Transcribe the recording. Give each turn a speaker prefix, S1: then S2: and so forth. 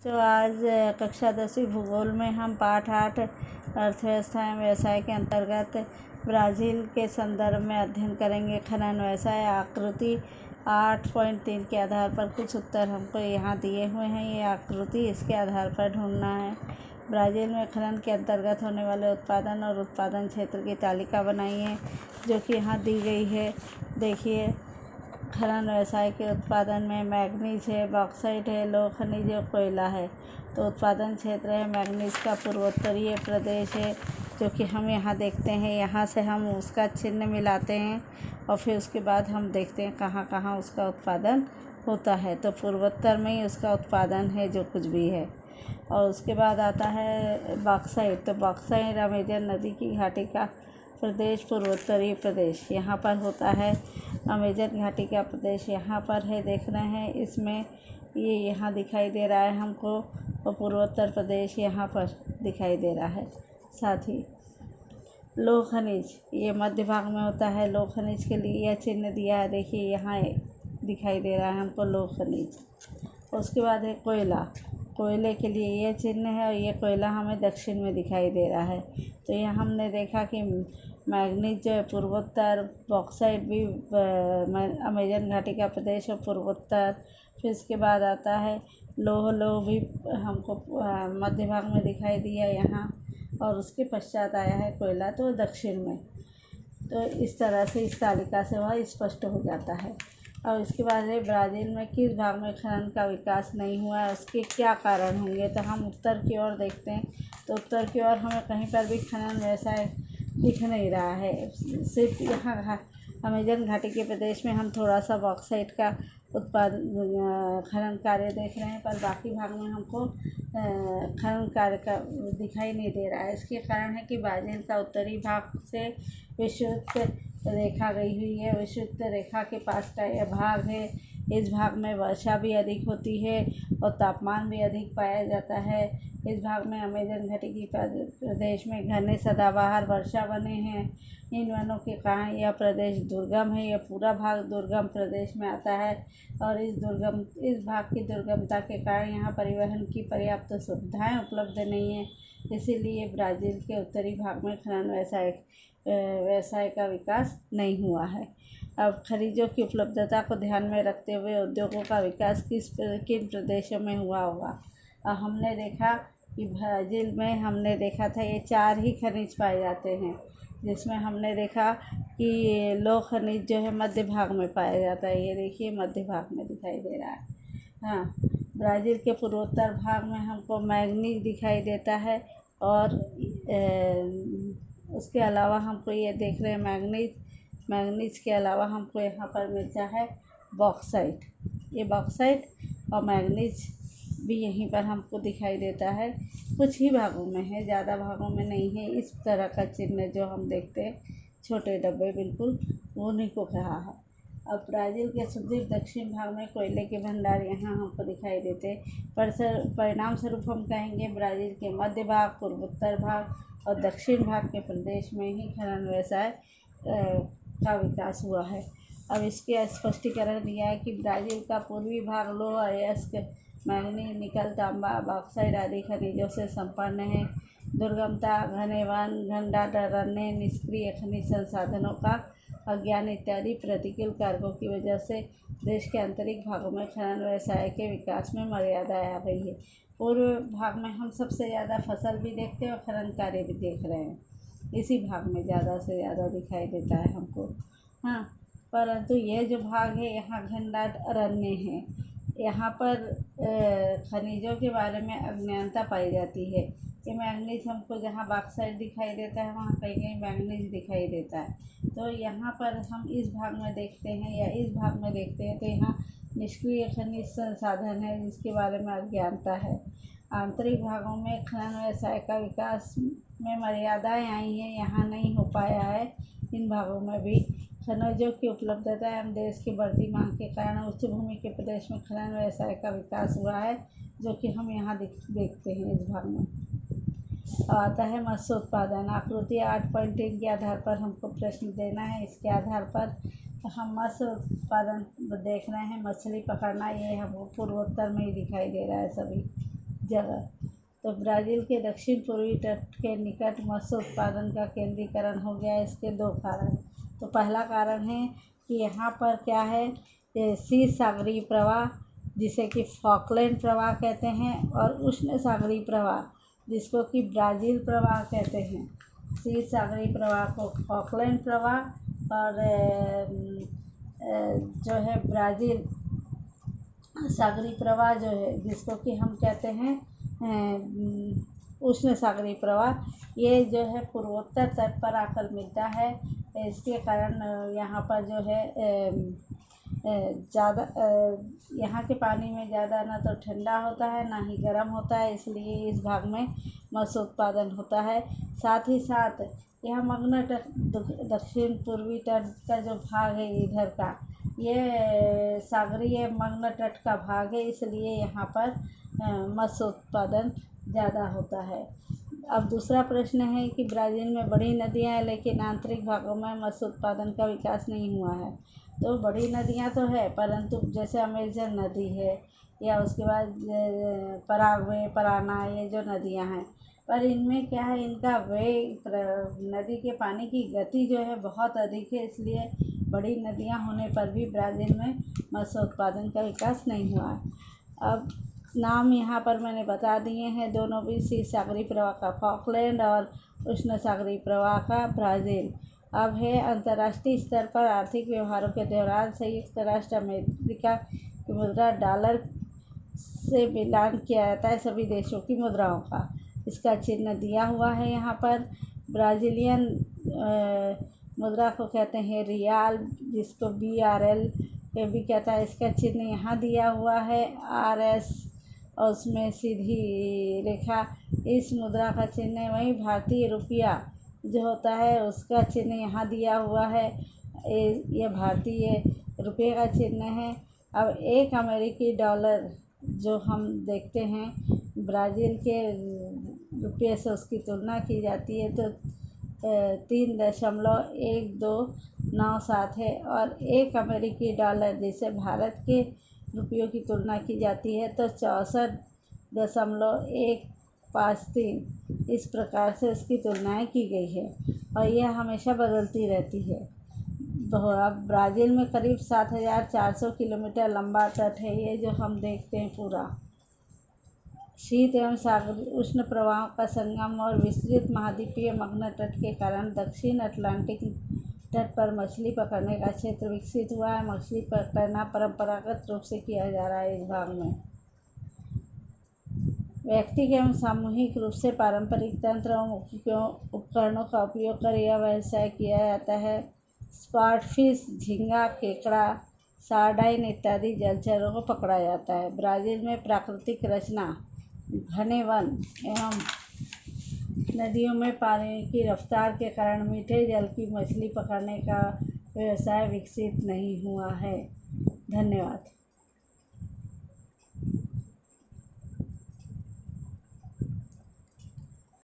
S1: तो आज कक्षा 10वीं भूगोल में हम पाठ 8 अर्थव्यवस्था एवं व्यवसाय के अंतर्गत ब्राज़ील के संदर्भ में अध्ययन करेंगे। खनन व्यवसाय आकृति 8.3 के आधार पर कुछ उत्तर हमको यहाँ दिए हुए हैं। ये आकृति इसके आधार पर ढूंढना है। ब्राज़ील में खनन के अंतर्गत होने वाले उत्पादन और उत्पादन क्षेत्र की तालिका बनाई है, जो कि यहाँ दी गई है। देखिए, खनन व्यवसाय के उत्पादन में मैग्नीज है, बॉक्साइट है, लौह खनिज और कोयला है। तो उत्पादन क्षेत्र है मैग्नीज का पूर्वोत्तरीय प्रदेश है, जो कि हम यहाँ देखते हैं। यहाँ से हम उसका चिन्ह मिलाते हैं और फिर उसके बाद हम देखते हैं कहाँ कहाँ उसका उत्पादन होता है। तो पूर्वोत्तर में ही उसका उत्पादन है, जो कुछ भी है। और उसके बाद आता है बॉक्साइट। तो बॉक्साइट अमेजन नदी की घाटी का प्रदेश, पूर्वोत्तरीय प्रदेश यहाँ पर होता है। अमेजन घाटी का प्रदेश यहाँ पर है, देख रहे हैं। इसमें ये यहाँ दिखाई दे रहा है हमको, और पूर्वोत्तर प्रदेश यहाँ पर दिखाई दे रहा है। साथ ही लौह खनिज ये मध्य भाग में होता है। लौह खनिज के लिए यह चिन्ह दिया है, देखिए यहाँ दिखाई दे रहा है हमको लौह खनिज। उसके बाद है कोयला। कोयले के लिए ये चिन्ह है, और ये कोयला हमें दक्षिण में दिखाई दे रहा है। तो यहाँ हमने देखा कि मैग्नीज जो है पूर्वोत्तर, बॉक्साइट भी अमेजन घाटी का प्रदेश और पूर्वोत्तर। फिर इसके बाद आता है लौह भी हमको मध्य भाग में दिखाई दिया यहाँ, और उसके पश्चात आया है कोयला, तो दक्षिण में। तो इस तरह से इस तालिका से वह स्पष्ट हो जाता है। और इसके बाद है ब्राज़ील में किस भाग में खनन का विकास नहीं हुआ है, उसके क्या कारण होंगे। तो हम उत्तर की ओर देखते हैं, तो उत्तर की ओर हमें कहीं पर भी खनन व्यवसाय दिख नहीं रहा है। सिर्फ यहाँ अमेजन घाटी के प्रदेश में हम थोड़ा सा बॉक्साइट का उत्पादन खनन कार्य देख रहे हैं, पर बाकी भाग में हमको खनन कार्य का दिखाई नहीं दे रहा है। इसके कारण है कि ब्राज़ील का उत्तरी भाग से विषुवत रेखा गई हुई है। विषुवत रेखा के पास का यह भाग है। इस भाग में वर्षा भी अधिक होती है और तापमान भी अधिक पाया जाता है। इस भाग में अमेजन घाटी की प्रदेश में घने सदाबहार वर्षा वने हैं। इन वनों के कारण यह प्रदेश दुर्गम है। यह पूरा भाग दुर्गम प्रदेश में आता है, और इस भाग की दुर्गमता के कारण यहाँ परिवहन की पर्याप्त सुविधाएं उपलब्ध नहीं है। इसीलिए ब्राज़ील के उत्तरी भाग में खनन व्यवसाय का विकास नहीं हुआ है। अब खनिजों की उपलब्धता को ध्यान में रखते हुए उद्योगों का विकास किन प्रदेशों में हुआ होगा। हमने देखा कि ब्राज़ील में हमने देखा था ये 4 ही खनिज पाए जाते हैं, जिसमें हमने देखा कि लौह खनिज जो है मध्य भाग में पाया जाता है। ये देखिए मध्य भाग में दिखाई दे रहा है। हाँ, ब्राज़ील के पूर्वोत्तर भाग में हमको मैग्नीज दिखाई देता है, और उसके अलावा हमको ये देख रहे हैं मैग्नीज के अलावा हमको यहाँ पर मिलता है बॉक्साइट। ये बॉक्साइट और मैग्नीज भी यहीं पर हमको दिखाई देता है। कुछ ही भागों में है, ज़्यादा भागों में नहीं है। इस तरह का चिन्ह जो हम देखते हैं, छोटे डब्बे बिल्कुल, उन्हीं को कहा है। अब ब्राज़ील के सुदूर दक्षिण भाग में कोयले के भंडार यहाँ हमको दिखाई देते हैं। परिणाम स्वरूप हम कहेंगे ब्राज़ील के मध्य भाग, पूर्वोत्तर भाग और दक्षिण भाग के प्रदेश में ही खनन व्यवसाय का विकास हुआ है। अब इसके स्पष्टीकरण दिया है कि ब्राज़ील का पूर्वी भाग लौह अयस्क, मैंगनीज, निकल, तांबा, बॉक्साइट आदि खनिजों से संपन्न है। दुर्गमता, घने वन, घनदाट अरण्य, निष्क्रिय खनिज संसाधनों का अज्ञान इत्यादि प्रतिकूल कारकों की वजह से देश के आंतरिक भागों में खनन व्यवसाय के विकास में मर्यादा आ गई है। पूर्व भाग में हम सबसे ज़्यादा फसल भी देखते हैं और खनन कार्य भी देख रहे हैं। इसी भाग में ज़्यादा से ज़्यादा दिखाई देता है हमको। हाँ, परंतु ये जो भाग है यहाँ घनदाट अरण्य है। यहाँ पर खनिजों के बारे में अज्ञानता पाई जाती है। ये मैग्नीज हमको जहाँ बॉक्साइट दिखाई देता है, वहाँ कहीं कहीं मैग्नीज दिखाई देता है। तो यहाँ पर हम इस भाग में देखते हैं या इस भाग में देखते हैं, तो यहाँ निष्क्रिय खनिज संसाधन है जिसके बारे में अज्ञानता है। आंतरिक भागों में खनन व्यवसाय का विकास में मर्यादाएं आई हैं, यहाँ नहीं हो पाया है। इन भागों में भी खनिजों की उपलब्धता एवं देश की बढ़ती मांग के कारण उच्च भूमि के प्रदेश में खनन व्यवसाय का विकास हुआ है, जो कि हम यहाँ देखते हैं इस भाग में। आता है मत्स्य उत्पादन। आकृति 8.3 के आधार पर हमको प्रश्न देना है। इसके आधार पर हम मत्स्य उत्पादन देख रहे हैं। मछली पकड़ना, ये हम पूर्वोत्तर में ही दिखाई दे रहा है सभी। जगह। तो ब्राज़ील के दक्षिण पूर्वी तट के निकट मत्स्य उत्पादन का केंद्रीकरण हो गया। इसके दो कारण, तो पहला कारण है कि यहाँ पर क्या है, सी सागरीय प्रवाह जिसे कि फॉकलैंड प्रवाह कहते हैं, और उष्ण सागरीय प्रवाह जिसको कि ब्राज़ील प्रवाह कहते हैं। सी सागरीय प्रवाह को फॉकलैंड प्रवाह और जो है ब्राज़ील सागरीय प्रवाह जो है जिसको कि हम कहते हैं उष्ण सागरीय प्रवाह, ये जो है पूर्वोत्तर तट पर आकर मिलता है। इसके कारण यहाँ पर जो है ज़्यादा यहाँ के पानी में ज़्यादा ना तो ठंडा होता है ना ही गर्म होता है, इसलिए इस भाग में मत्स्य उत्पादन होता है। साथ ही साथ यह मग्न तट दक्षिण पूर्वी तट का जो भाग है इधर का, ये सागरीय मग्न तट का भाग है, इसलिए यहाँ पर मत्स्य उत्पादन ज़्यादा होता है। अब दूसरा प्रश्न है कि ब्राज़ील में बड़ी नदियाँ हैं लेकिन आंतरिक भागों में मत्स्य उत्पादन का विकास नहीं हुआ है। तो बड़ी नदियाँ तो है, परंतु जैसे अमेजन नदी है या उसके बाद पराग्वे, पराना, ये जो नदियाँ हैं, पर इनमें क्या है, इनका वेग, नदी के पानी की गति जो है बहुत अधिक है, इसलिए बड़ी नदियाँ होने पर भी ब्राज़ील में मत्स्य उत्पादन का विकास नहीं हुआ है। अब नाम यहाँ पर मैंने बता दिए हैं दोनों भी, सी सागरीय प्रवाह का फॉकलैंड और उष्ण सागरीय प्रवाह का ब्राज़ील। अब है अंतर्राष्ट्रीय स्तर पर आर्थिक व्यवहारों के दौरान संयुक्त राष्ट्र अमेरिका की मुद्रा डॉलर से मिलान किया जाता है सभी देशों की मुद्राओं का। इसका चिन्ह दिया हुआ है यहाँ पर। ब्राज़ीलियन मुद्रा को कहते हैं रियाल, जिसको BRL भी कहता है। इसका चिन्ह यहाँ दिया हुआ है RS, और उसमें सीधी रेखा। इस मुद्रा का चिन्ह वहीं भारतीय रुपया जो होता है उसका चिन्ह यहाँ दिया हुआ है। ये भारतीय रुपये का चिन्ह है। अब एक अमेरिकी डॉलर जो हम देखते हैं, ब्राज़ील के रुपये से उसकी तुलना की जाती है तो 3.1297 है, और एक अमेरिकी डॉलर जिसे भारत के रुपयों की तुलना की जाती है तो 64.153, इस प्रकार से इसकी तुलनाएं की गई है, और यह हमेशा बदलती रहती है। अब ब्राज़ील में करीब 7400 किलोमीटर लंबा तट है, ये जो हम देखते हैं पूरा। शीत एवं सागरीय उष्ण प्रवाहों का संगम और विस्तृत महाद्वीपीय मग्न तट के कारण दक्षिण अटलांटिक तट पर मछली पकड़ने का क्षेत्र विकसित हुआ है। मछली पकड़ना परंपरागत रूप से किया जा रहा है इस भाग में। व्यक्तिगत एवं सामूहिक रूप से पारंपरिक तंत्र एवं उपकरणों का उपयोग कर यह व्यवसाय किया जाता है। स्पॉटफिश, झींगा, केकड़ा, सारडाइन इत्यादि जलचरों को पकड़ा जाता है। ब्राज़ील में प्राकृतिक रचना, घने वन एवं नदियों में पानी की रफ्तार के कारण मीठे जल की मछली पकड़ने का व्यवसाय विकसित नहीं हुआ है। धन्यवाद।